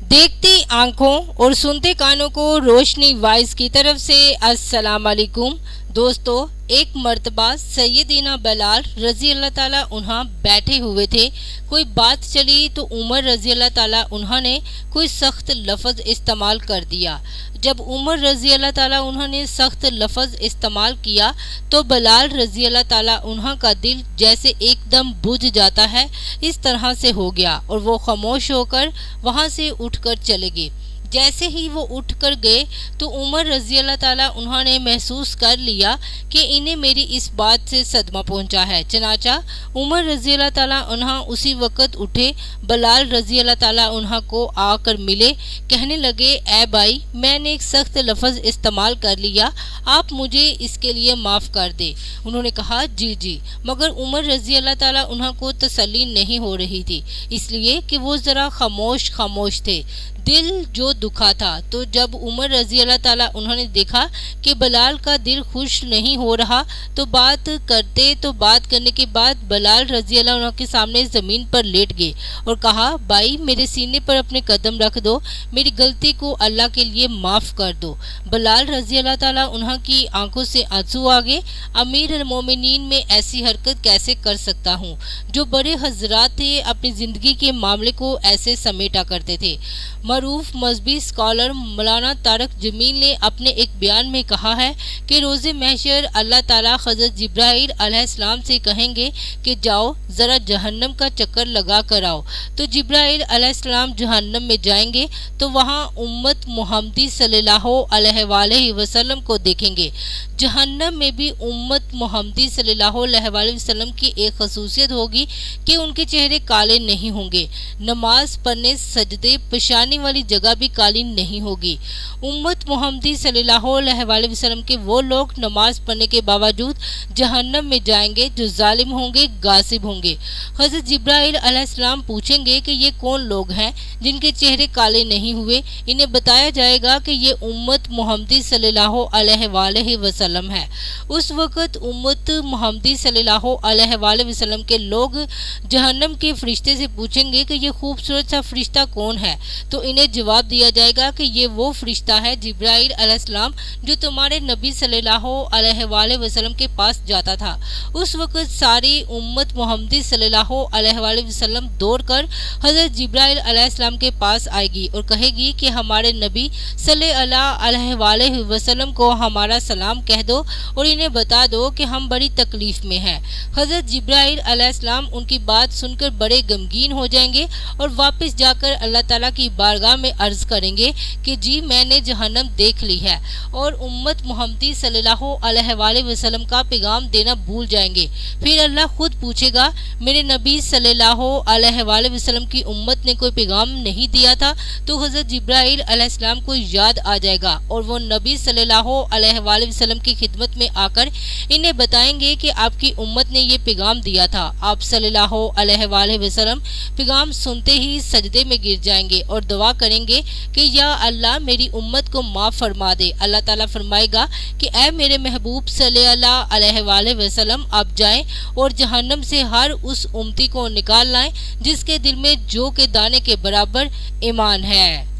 देखती आंखों और सुनते कानों को रोशनी वाइज की तरफ से अस्सलाम वालेकुम। दोस्तों, एक मर्तबा सैयदीना बिलाल रजी अल्लाह ताला उन्हा बैठे हुए थे। कोई बात चली तो उमर रजी अल्लाह ताला उन्हा ने कोई सख्त लफ्ज़ इस्तेमाल कर दिया। जब उमर रजी अल्लाह ताला उन्हा ने सख्त लफ्ज़ इस्तेमाल किया तो बिलाल रजी अल्लाह ताला उन्हा का दिल जैसे एकदम बुझ जाता है, इस तरह से हो गया और वो खामोश होकर वहाँ से उठकर चले गए। जैसे ही वो उठ कर गए तो उमर रजी अल्लाह ताला उन्होंने महसूस कर लिया कि इन्हें मेरी इस बात से सदमा पहुंचा है। चनाचा उमर रजी अल्लाह ताला उन्हा उसी वक़्त उठे, बिलाल रजी अल्लाह ताला उन्हा को आकर मिले, कहने लगे, ए भाई, मैंने एक सख्त लफ्ज़ इस्तेमाल कर लिया, आप मुझे इसके लिए माफ़ कर दे। उन्होंने कहा, जी जी, मगर उमर रजी अल्लाह ताला उन्हा को तसल्ली नहीं हो रही थी, इसलिए कि वो ज़रा खामोश थे, दिल जो दुखा था। तो जब उमर रजी अल्लाह ताला उन्होंने देखा कि बिलाल का दिल खुश नहीं हो रहा तो बात करने के बाद बिलाल रजी अल्लाह के सामने ज़मीन पर लेट गए और कहा, भाई, मेरे सीने पर अपने कदम रख दो, मेरी गलती को अल्लाह के लिए माफ़ कर दो। बिलाल रजी अल्लाह ताला उन्हों की आंखों से आंसू आ गए। अमीर अल मोमिनीन में ऐसी हरकत कैसे कर सकता हूँ? जो बड़े हजरात थे अपनी ज़िंदगी के मामले को ऐसे समेटा करते थे। मरूफ मजहबी स्कॉलर मौलाना तारक जमील ने अपने एक बयान में कहा है कि रोज़े महशर अल्लाह ताला हज़रत जिब्राइल अलैहिस्सलाम से कहेंगे कि जाओ ज़रा जहन्नम का चक्कर लगा कर आओ। तो जिब्राइल अलैहिस्सलाम जहन्नम में जाएंगे तो वहाँ उम्मत मुहम्मदी सल्लल्लाहु अलैहि वसल्लम को देखेंगे। जहन्नम में भी उम्मत मुहम्मदी सल्लल्लाहु अलैहि वसल्लम की एक खसूसियत होगी कि उनके चेहरे काले नहीं होंगे। नमाज पढ़ने, सजदे, पेशानी वाली जगह भी काली नहीं होगी। उम्मत मुहम्मदी सल्लल्लाहु अलैहि वसल्लम के वो लोग नमाज पढ़ने के बावजूद जहन्नम में जाएंगे जो जालिम होंगे, गासिब होंगे। हज़रत जिब्राइल अलैहिस्सलाम पूछेंगे कि ये कौन लोग हैं जिनके चेहरे काले नहीं हुए? इन्हें बताया जाएगा कि ये उम्मत मुहम्मदी सल्लल्लाहु अलैहि वसल्लम है। उस वक़्त उम्मत मुहम्मदी सल्लल्लाहु अलैहि वसल्लम के लोग जहन्नम के फरिश्ते से पूछेंगे कि ये खूबसूरत सा फरिश्ता कौन है? तो इन्हें जवाब दिया जाएगा कि ये वो फरिश्ता है जिब्राइल अलैहिस्सलाम जो तुम्हारे नबी सल्लल्लाहु अलैहि वसल्लम के पास जाता था। उस वक़्त सारी उम्मत मुहम्मदी सल्लल्लाहु अलैहि वसल्लम दौड़कर हज़रत जिब्राइल अलैहिस्सलाम के पास आएगी और कहेगी कि हमारे नबी सल्लल्लाहु अलैहि वसल्लम को हमारा सलाम कह दो और इन्हें बता दो कि हम बड़ी तकलीफ में हैं। हज़रत जिब्राइल अलैहिस्सलाम उनकी बात सुनकर बड़े गमगीन हो जाएंगे और वापस जाकर अल्लाह ताला की बारगाह में अर्ज करेंगे कि जी, मैंने जहन्नम देख ली है, और उम्मत मुहम्मदी सल्लल्लाहु अलैहि वसल्लम का पैगाम देना भूल जाएंगे। फिर अल्लाह खुद पूछेगा, मेरे नबी सल्लल्लाहु अलैहि वसल्लम की उम्मत ने कोई पैगाम नहीं दिया था? तो हज़रत जिब्राइल अलैहिस्सलाम को याद आ जाएगा और वो नबी सल्लल्लाहु अलैहि वसल्लम की खिदमत में आकर इन्हें बताएंगे कि आपकी उम्मत ने ये पैगाम दिया था। आप सल्लल्लाहु अलैहि वसल्लम पैगाम सुनते ही सजदे में गिर जाएंगे और दुआ करेंगे कि या अल्लाह, मेरी उम्मत को माफ़ फरमा दे। अल्लाह ताला फरमाएगा कि ऐ मेरे महबूब सल्लल्लाहु अलैहि वसल्लम, आप जाएं और जहन्नम से हर उस उम्मती को निकाल लाएं जिसके दिल में जौ के दाने के बराबर ईमान है।